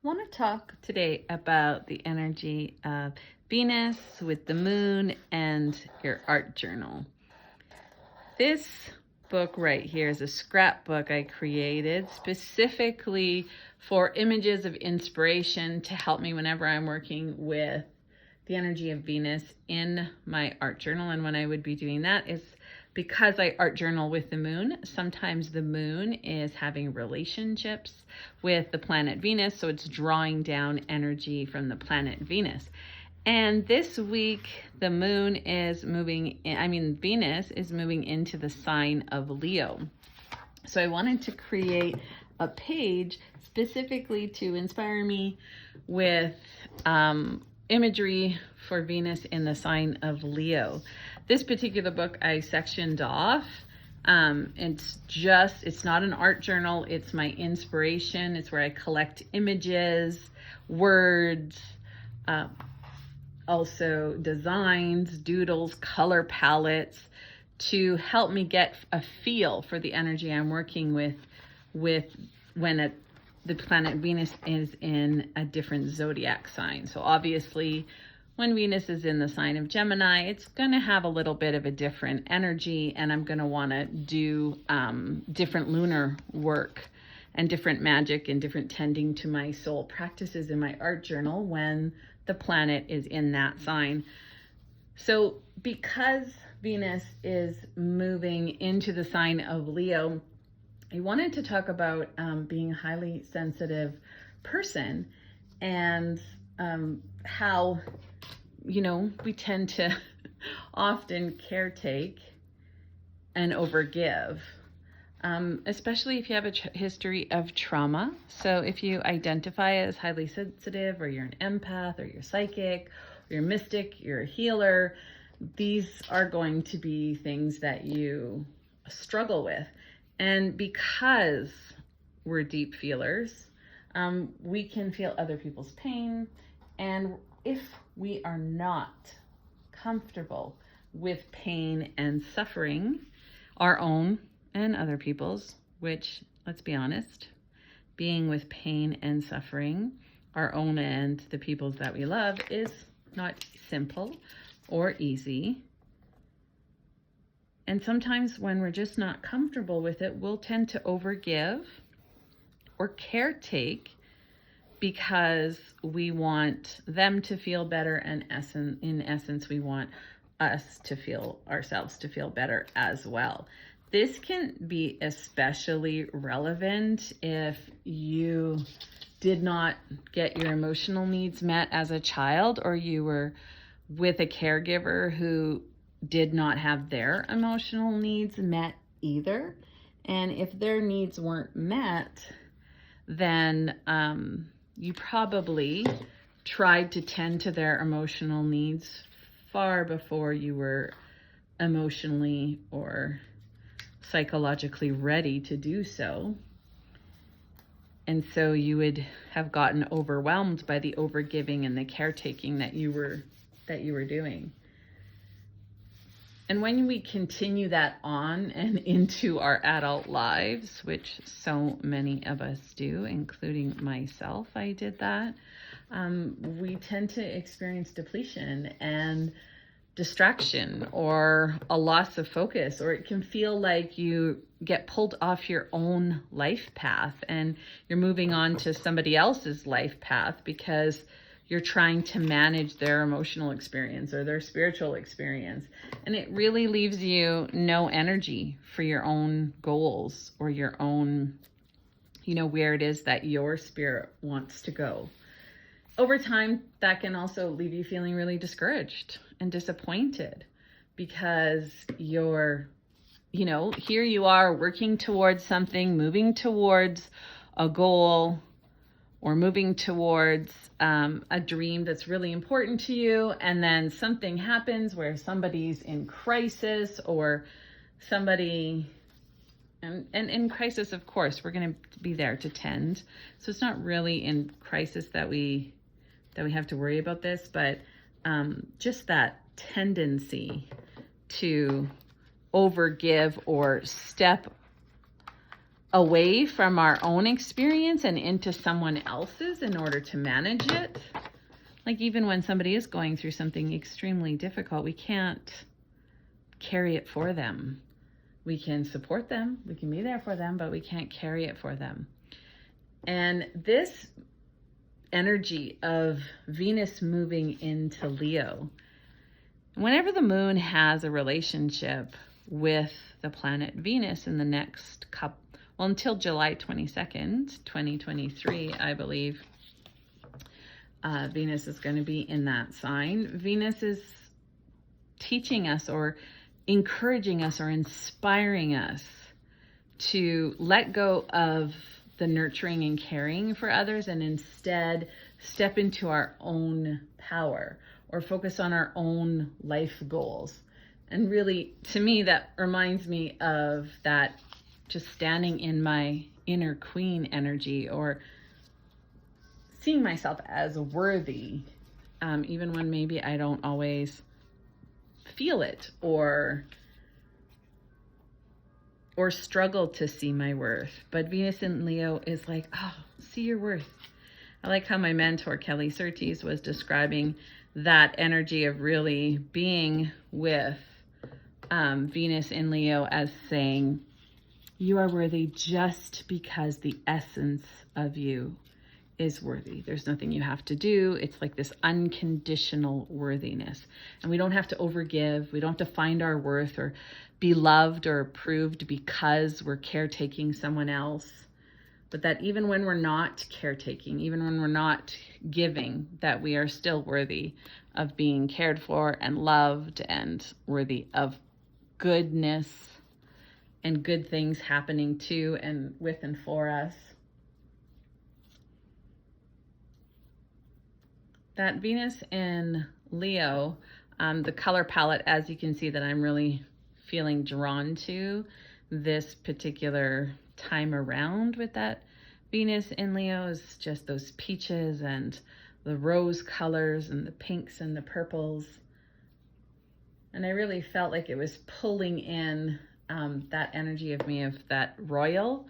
want to talk today about the energy of Venus with the moon and your art journal. This book right here is a scrapbook I created specifically for images of inspiration to help me whenever I'm working with the energy of Venus in my art journal. And when I would be doing that is because I art journal with the moon. Sometimes the moon is having relationships with the planet Venus, so it's drawing down energy from the planet Venus. And this week, the moon is Venus is moving into the sign of Leo. So I wanted to create a page specifically to inspire me with imagery for Venus in the sign of Leo. This particular book I sectioned off. It's not an art journal. It's my inspiration. It's where I collect images, words, also designs, doodles, color palettes to help me get a feel for the energy I'm working with when the planet Venus is in a different zodiac sign. So obviously, when Venus is in the sign of Gemini, it's going to have a little bit of a different energy, and I'm going to want to do different lunar work and different magic and different tending to my soul practices in my art journal when the planet is in that sign. So because Venus is moving into the sign of Leo, I wanted to talk about being a highly sensitive person and how, we tend to often caretake and overgive, especially if you have a history of trauma. So if you identify as highly sensitive, or you're an empath, or you're psychic, or you're mystic, you're a healer, these are going to be things that you struggle with. And because we're deep feelers, we can feel other people's pain. And if we are not comfortable with pain and suffering, our own and other people's, which, let's be honest, being with pain and suffering, our own and the people's that we love, is not simple or easy. And sometimes when we're just not comfortable with it, we'll tend to overgive or caretake because we want them to feel better, and in essence, we want ourselves to feel better as well. This can be especially relevant if you did not get your emotional needs met as a child, or you were with a caregiver who did not have their emotional needs met either. And if their needs weren't met, then you probably tried to tend to their emotional needs far before you were emotionally or psychologically ready to do so. And so you would have gotten overwhelmed by the overgiving and the caretaking that you were doing. And when we continue that on and into our adult lives, which so many of us do, including myself, I did that, we tend to experience depletion and distraction, or a loss of focus, or it can feel like you get pulled off your own life path and you're moving on to somebody else's life path because you're trying to manage their emotional experience or their spiritual experience. And it really leaves you no energy for your own goals or your own, where it is that your spirit wants to go. Over time, that can also leave you feeling really discouraged and disappointed because here you are working towards something, moving towards a goal, or moving towards a dream that's really important to you, and then something happens where somebody's in crisis, or somebody, and in crisis, of course, we're going to be there to tend. So it's not really in crisis that we have to worry about this, but just that tendency to overgive or step away from our own experience and into someone else's in order to manage it. Like even when somebody is going through something extremely difficult, we can't carry it for them. We can support them, we can be there for them, but we can't carry it for them. And this energy of Venus moving into Leo, whenever the moon has a relationship with the planet Venus in the next couple, well, until July 22nd, 2023, I believe, Venus is going to be in that sign. Venus is teaching us or encouraging us or inspiring us to let go of the nurturing and caring for others and instead step into our own power or focus on our own life goals. And really, to me, that reminds me of that just standing in my inner queen energy or seeing myself as worthy, even when maybe I don't always feel it or struggle to see my worth. But Venus in Leo is like, oh, see your worth. I like how my mentor, Kelly Surtees, was describing that energy of really being with Venus in Leo as saying, you are worthy just because the essence of you is worthy. There's nothing you have to do. It's like this unconditional worthiness. And we don't have to overgive. We don't have to find our worth or be loved or approved because we're caretaking someone else. But that even when we're not caretaking, even when we're not giving, that we are still worthy of being cared for and loved and worthy of goodness and good things happening to and with and for us. That Venus in Leo, the color palette, as you can see, that I'm really feeling drawn to this particular time around with that Venus in Leo is just those peaches and the rose colors and the pinks and the purples. And I really felt like it was pulling in that energy of me, of that royal,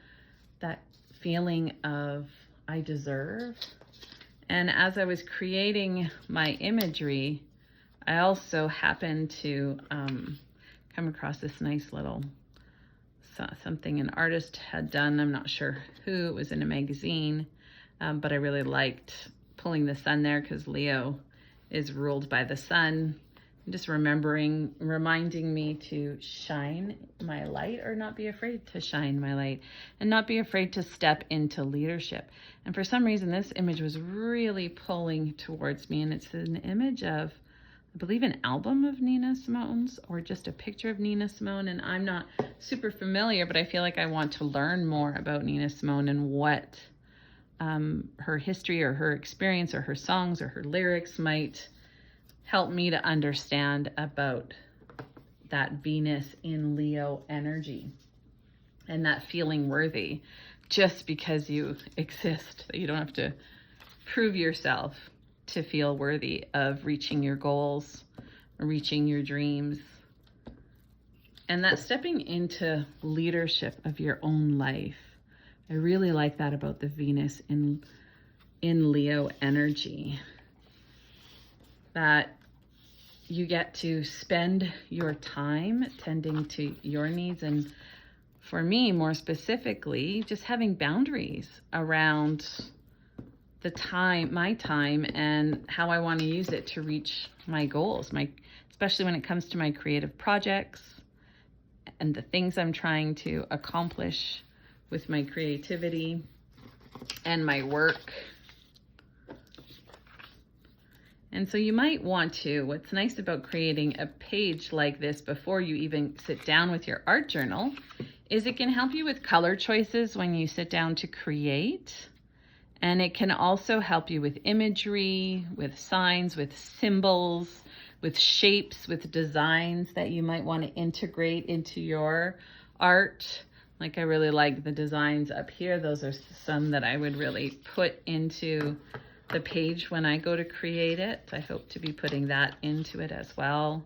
that feeling of I deserve. And as I was creating my imagery, I also happened to come across this nice little something an artist had done. I'm not sure who, it was in a magazine, but I really liked pulling the sun there because Leo is ruled by the sun. Just reminding me to shine my light or not be afraid to shine my light and not be afraid to step into leadership. And for some reason, this image was really pulling towards me. And it's an image of, I believe, an album of Nina Simone's or just a picture of Nina Simone. And I'm not super familiar, but I feel like I want to learn more about Nina Simone and what her history or her experience or her songs or her lyrics might help me to understand about that Venus in Leo energy and that feeling worthy just because you exist. You don't have to prove yourself to feel worthy of reaching your goals, reaching your dreams. And that stepping into leadership of your own life. I really like that about the Venus in Leo energy. That you get to spend your time tending to your needs. And for me, more specifically, just having boundaries around the time, my time, and how I want to use it to reach my goals, especially when it comes to my creative projects and the things I'm trying to accomplish with my creativity and my work. And so you might want to, what's nice about creating a page like this before you even sit down with your art journal is it can help you with color choices when you sit down to create. And it can also help you with imagery, with signs, with symbols, with shapes, with designs that you might want to integrate into your art. Like I really like the designs up here. Those are some that I would really put into the page when I go to create it. I hope to be putting that into it as well.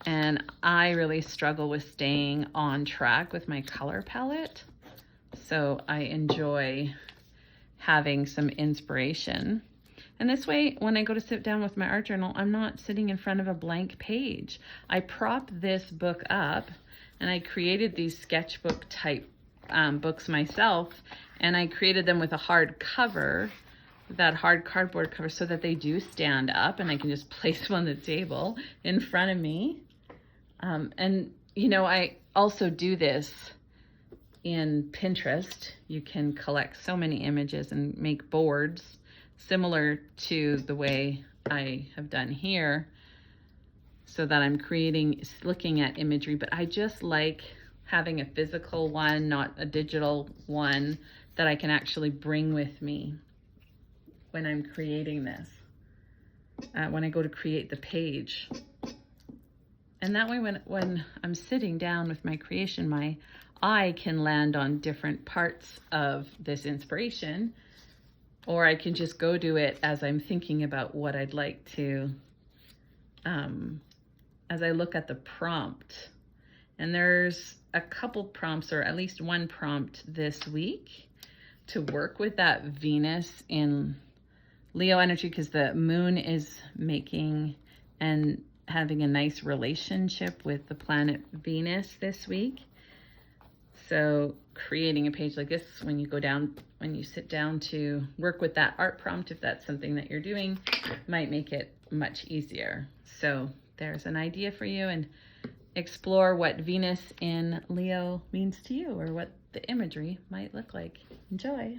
And I really struggle with staying on track with my color palette. So I enjoy having some inspiration. And this way, when I go to sit down with my art journal, I'm not sitting in front of a blank page. I prop this book up, and I created these sketchbook type books myself, and I created them with a hard cover, that hard cardboard cover, so that they do stand up and I can just place them on the table in front of me. And you know, I also do this in Pinterest. You can collect so many images and make boards similar to the way I have done here, so that I'm looking at imagery, but I just like having a physical one, not a digital one, that I can actually bring with me when I'm creating this, when I go to create the page. And that way, when I'm sitting down with my creation, my eye can land on different parts of this inspiration, or I can just go to it as I'm thinking about what I'd like to, as I look at the prompt. And there's a couple prompts, or at least one prompt this week, to work with that Venus in Leo energy, because the moon is making and having a nice relationship with the planet Venus this week. So creating a page like this, when you sit down to work with that art prompt, if that's something that you're doing, might make it much easier. So there's an idea for you, and explore what Venus in Leo means to you, or what the imagery might look like. Enjoy.